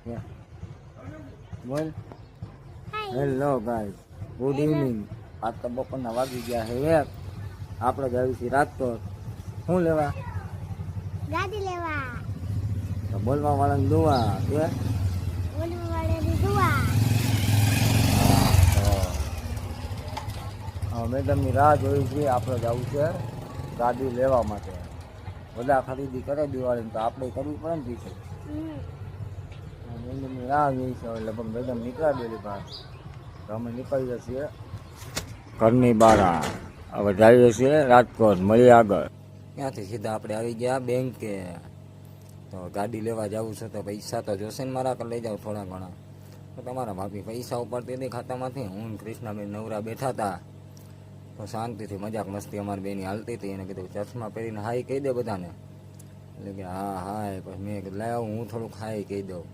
બોલ. Hello guys, good evening. આજ તો બપોરના વાગી ગયા છે એક. આપણે જ આવી છીએ રાજકોટ. શું લેવા? ગાડી લેવા. તો બોલવા વાળાની દુઆ કે બોલવા વાળાની દુઆ. મેડમની રાહ જોઈ છે. આપણે જવું છે ગાડી લેવા માટે. બધા ખરીદી કરે દિવાળીની, તો આપણે કરવી પડે ને પીછે. મેડમની રાહ જોઈ છે. લગભગ મેડમ નીકળ્યા ડેલી બહાર, તો અમે નીકળીએ છીએ ઘરની બહાર. હવે જઈએ છીએ રાજકોટ. મળીએ આગળ. ત્યાંથી સીધા આપણે આવી ગયા બેંકે. તો ગાડી લેવા જવું છે તો પૈસા તો જોશે ને મારા, લઈ જાવ થોડા ઘણા. તો તમારા ભાભી પૈસા ઉપાડતી હતી ખાતામાંથી. હું કૃષ્ણાબેન નવરા બેઠા હતા, તો શાંતિથી મજાક મસ્તી અમારી બેની હાલતી હતી. એને કીધું ચશ્મા પહેરીને હાઈ કહી દે બધાને. એટલે કે હા હાય. પછી મેં કીધું લાવ હું થોડુંક હાઈ કહી દઉં.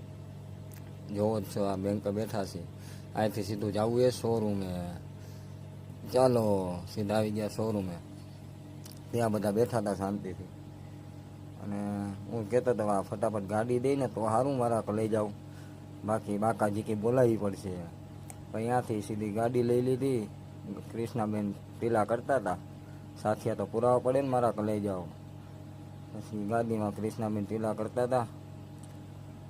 જોવો જ છો આ બેંકે બેઠા છે. અહીંથી સીધું જવું એ શોરૂમે. ચાલો સીધા આવી ગયા શોરૂમે. ત્યાં બધા બેઠા હતા શાંતિથી. અને હું કહેતો હતો આ ફટાફટ ગાડી દઈને તો સારું મારા લઈ જાઉં, બાકી બાકાજી બોલાવવી પડશે. પણ અહીંયાથી સીધી ગાડી લઈ લીધી. કૃષ્ણાબેન ટીલા કરતા હતા, સાથિયા તો પુરાવા પડે ને મારા લઈ જાઓ. પછી ગાડીમાં કૃષ્ણાબેન ટીલા કરતા હતા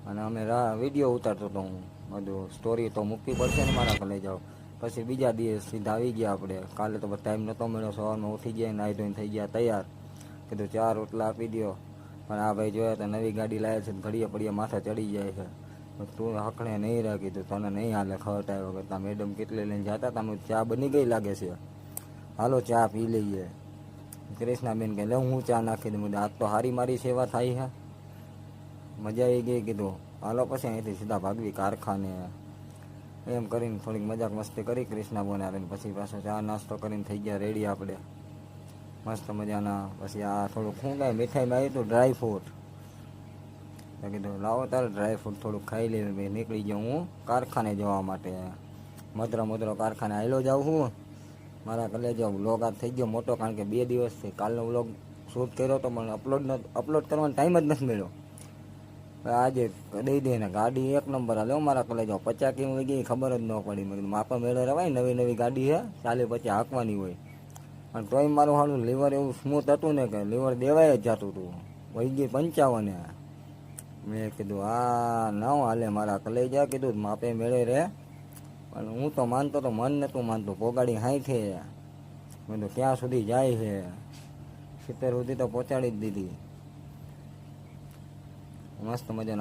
અને અમે વિડીયો ઉતારતો હતો હું. બધું સ્ટોરી તો મૂકવી પડશે ને મારા લઈ જાઓ. પછી બીજા દિવસ સીધા આવી ગયા આપણે. કાલે તો ટાઈમ નહોતો મળ્યો. સવારમાં ઉઠી ગયા, નાહી ધોઈને થઈ ગયા તૈયાર. કીધું 4 રોટલા આપી દો. પણ આ ભાઈ જોયા તો નવી ગાડી લાવ્યા છે, ઘડીએ પડીએ માથે ચડી જાય છે. તું હકણે નહીં રાખી, તું તને નહીં હાલે ખવટાવ્યો કરતા. મેડમ કેટલે લઈને જતા હતા. ચા બની ગઈ લાગે છે, હાલો ચા પી લઈએ. કૃષ્ણાબેન કે લે હું ચા નાખી દઉં. આજ તો હારી મારી સેવા થાય છે, મજા આવી ગઈ. કીધું હાલો પછી અહીંથી સીધા ભાગવી કારખાને. એમ કરીને થોડીક મજાક મસ્તી કરી કૃષ્ણાબેન આવીને. પછી પાછો ચા નાસ્તો કરીને થઈ ગયા રેડી આપણે મસ્ત મજાના. પછી આ થોડુંક શું કાંઈ મીઠાઈમાં આવ્યું હતું ડ્રાયફ્રૂટ. તો કીધું લાવો તારે ડ્રાયફ્રૂટ થોડુંક ખાઈ લઈએ. મેં નીકળી ગયો હું કારખાને જવા માટે. મધરો કારખાને આવેલો જાઉં છું મારા કલેજો. વ્લોગ આ થઈ ગયો મોટો, કારણ કે 2 દિવસથી કાલનો વ્લોગ શૂટ કર્યો તો પણ અપલોડ કરવાનો ટાઈમ જ નથી મળ્યો. આજે દઈ દઈને ગાડી એક નંબર હાલે મારા કલેજો. 50 કેમ વહી ગઈ ખબર જ ન પડી. મેં કીધું માપા મેળે રવાય, નવી ગાડી છે, 40-50 હાંકવાની હોય. અને તોય મારું સારું લીવર એવું સ્મૂથ હતું ને કે લીવર દેવાય જ જતું હતું. વહી ગઈ 55. મેં કીધું આ ન હાલે મારા કલેજા. કીધું માપે મેળે રે. પણ હું તો માનતો તો મન નહોતું માનતું. પોગાડી 60. મેં તો ક્યાં સુધી જાય છે, 70 સુધી તો પહોંચાડી જ દીધી. મસ્ત મજાના